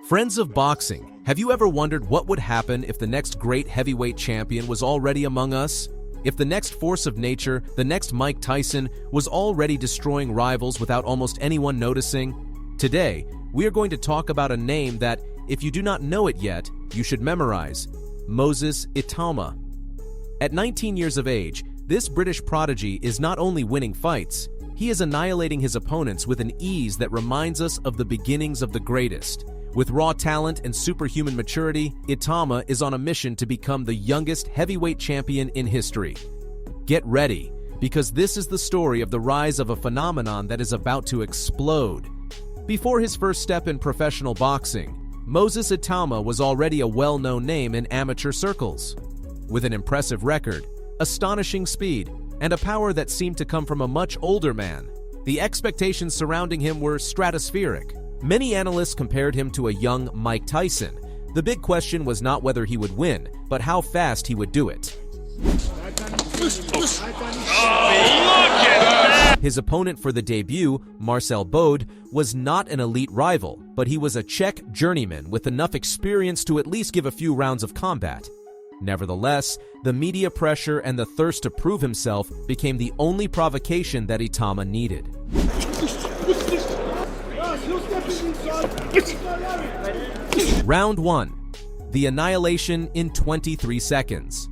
Friends of boxing, have you ever wondered what would happen if the next great heavyweight champion was already among us? If the next force of nature, the next Mike Tyson, was already destroying rivals without almost anyone noticing? Today, we are going to talk about a name that, if you do not know it yet, you should memorize: Moses Itama. At 19 years of age, this British prodigy is not only winning fights, he is annihilating his opponents with an ease that reminds us of the beginnings of the greatest. With raw talent and superhuman maturity, Itama is on a mission to become the youngest heavyweight champion in history. Get ready, because this is the story of the rise of a phenomenon that is about to explode. Before his first step in professional boxing, Moses Itama was already a well-known name in amateur circles. With an impressive record, astonishing speed, and a power that seemed to come from a much older man, the expectations surrounding him were stratospheric. Many analysts compared him to a young Mike Tyson. The big question was not whether he would win, but how fast he would do it. His opponent for the debut, Marcel Bode, was not an elite rival, but he was a Czech journeyman with enough experience to at least give a few rounds of combat. Nevertheless, the media pressure and the thirst to prove himself became the only provocation that Itama needed. Round 1. The annihilation in 23 seconds.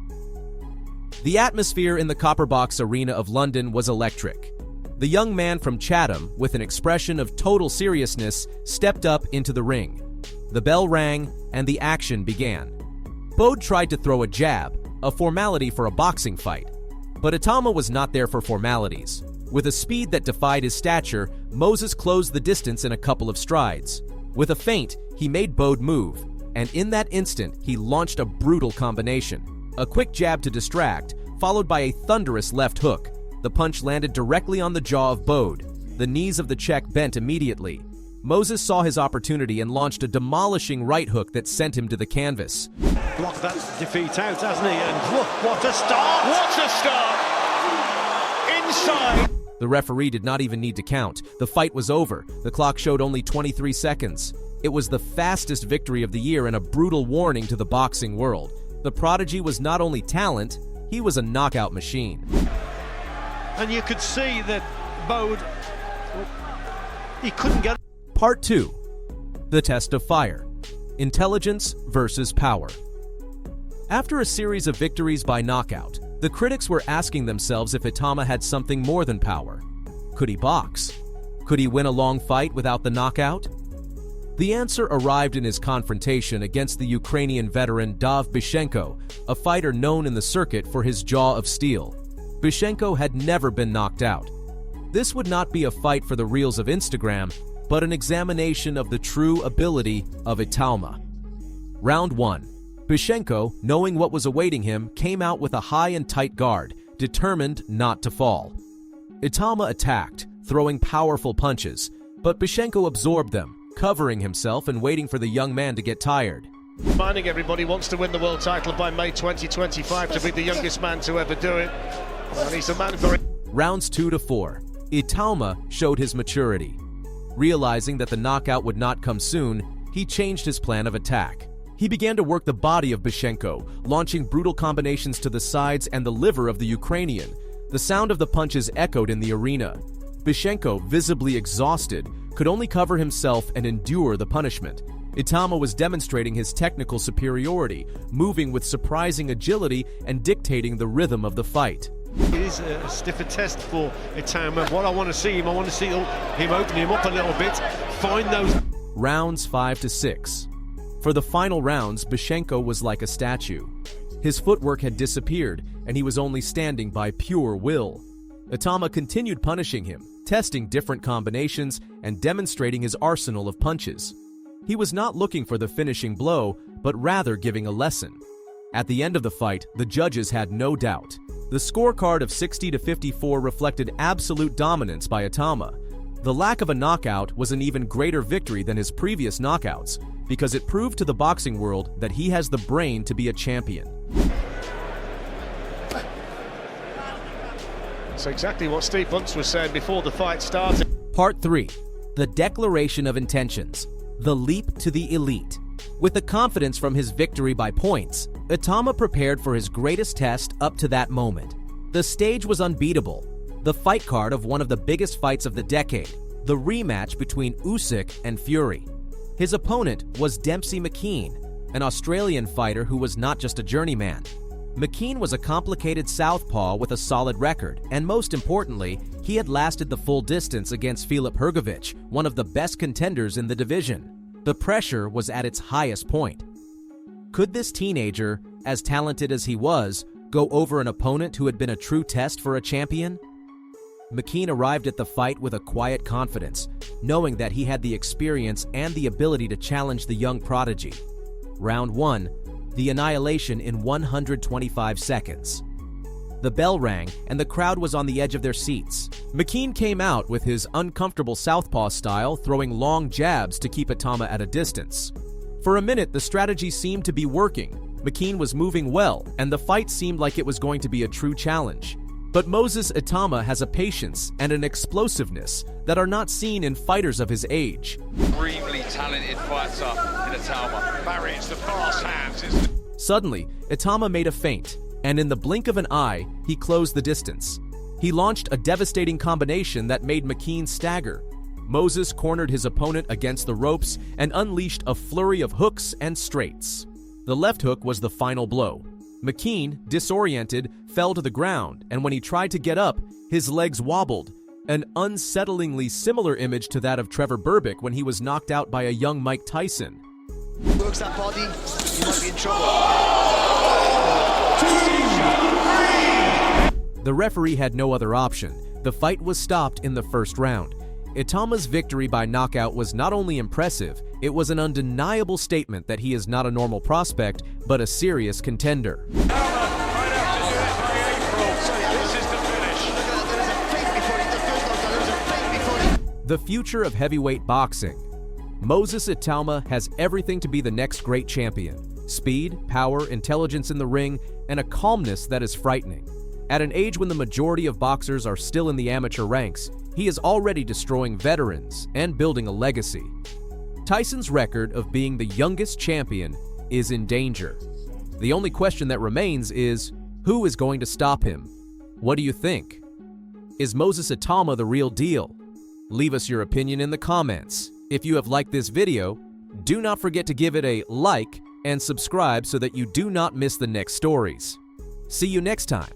The atmosphere in the Copperbox Arena of London was electric. The young man from Chatham, with an expression of total seriousness, stepped up into the ring. The bell rang, and the action began. Bode tried to throw a jab, a formality for a boxing fight. But Itama was not there for formalities. With a speed that defied his stature, Moses closed the distance in a couple of strides. With a feint, he made Bode move, and in that instant, he launched a brutal combination. A quick jab to distract, followed by a thunderous left hook. The punch landed directly on the jaw of Bode. The knees of the Czech bent immediately. Moses saw his opportunity and launched a demolishing right hook that sent him to the canvas. Blocked that defeat out, hasn't he? And look, what a start! What a start! Inside! The referee did not even need to count. The fight was over. The clock showed only 23 seconds. It was the fastest victory of the year and a brutal warning to the boxing world. The prodigy was not only talent, he was a knockout machine. And you could see that Bode, he couldn't get... Part 2. The test of fire. Intelligence versus power. After a series of victories by knockout, the critics were asking themselves if Itama had something more than power. Could he box? Could he win a long fight without the knockout? The answer arrived in his confrontation against the Ukrainian veteran Dav Bishenko, a fighter known in the circuit for his jaw of steel. Bishenko had never been knocked out. This would not be a fight for the reels of Instagram, but an examination of the true ability of Itama. Round 1. Bishenko, knowing what was awaiting him, came out with a high and tight guard, determined not to fall. Itama attacked, throwing powerful punches, but Bishenko absorbed them, covering himself and waiting for the young man to get tired. Reminding everybody wants to win the world title by May 2025 to be the youngest man to ever do it. And he's a man for it. Rounds 2 to 4. Itama showed his maturity. Realizing that the knockout would not come soon, he changed his plan of attack. He began to work the body of Bishenko, launching brutal combinations to the sides and the liver of the Ukrainian. The sound of the punches echoed in the arena. Bishenko, visibly exhausted, could only cover himself and endure the punishment. Itama was demonstrating his technical superiority, moving with surprising agility and dictating the rhythm of the fight. It is a stiffer test for Itama. What I want to see him open him up a little bit, find those... Rounds 5 to 6. For the final rounds, Bishenko was like a statue. His footwork had disappeared, and he was only standing by pure will. Itama continued punishing him, testing different combinations and demonstrating his arsenal of punches. He was not looking for the finishing blow, but rather giving a lesson. At the end of the fight, the judges had no doubt. The scorecard of 60-54 reflected absolute dominance by Itama. The lack of a knockout was an even greater victory than his previous knockouts, because it proved to the boxing world that he has the brain to be a champion. That's exactly what Steve Bunce was saying before the fight started. Part 3. The declaration of intentions. The leap to the elite. With the confidence from his victory by points, Itama prepared for his greatest test up to that moment. The stage was unbeatable. The fight card of one of the biggest fights of the decade, the rematch between Usyk and Fury. His opponent was Dempsey McKean, an Australian fighter who was not just a journeyman. McKean was a complicated southpaw with a solid record, and most importantly, he had lasted the full distance against Filip Hrgović, one of the best contenders in the division. The pressure was at its highest point. Could this teenager, as talented as he was, go over an opponent who had been a true test for a champion? McKean arrived at the fight with a quiet confidence, knowing that he had the experience and the ability to challenge the young prodigy. Round 1. The annihilation in 125 seconds. The bell rang, and the crowd was on the edge of their seats. McKean came out with his uncomfortable southpaw style, throwing long jabs to keep Itama at a distance. For a minute, the strategy seemed to be working. McKean was moving well, and the fight seemed like it was going to be a true challenge. But Moses Itama has a patience and an explosiveness that are not seen in fighters of his age. Extremely talented fighter in Itama. Barry's the fast hands. Suddenly, Itama made a feint, and in the blink of an eye, he closed the distance. He launched a devastating combination that made McKean stagger. Moses cornered his opponent against the ropes and unleashed a flurry of hooks and straights. The left hook was the final blow. McKean, disoriented, fell to the ground, and when he tried to get up, his legs wobbled, an unsettlingly similar image to that of Trevor Berbick when he was knocked out by a young Mike Tyson. Works that body, he might be in trouble. The referee had no other option. The fight was stopped in the first round. Itama's victory by knockout was not only impressive, it was an undeniable statement that he is not a normal prospect, but a serious contender. The future of heavyweight boxing. Moses Itama has everything to be the next great champion. Speed, power, intelligence in the ring, and a calmness that is frightening. At an age when the majority of boxers are still in the amateur ranks, he is already destroying veterans and building a legacy. Tyson's record of being the youngest champion is in danger. The only question that remains is, who is going to stop him? What do you think? Is Moses Itama the real deal? Leave us your opinion in the comments. If you have liked this video, do not forget to give it a like and subscribe so that you do not miss the next stories. See you next time.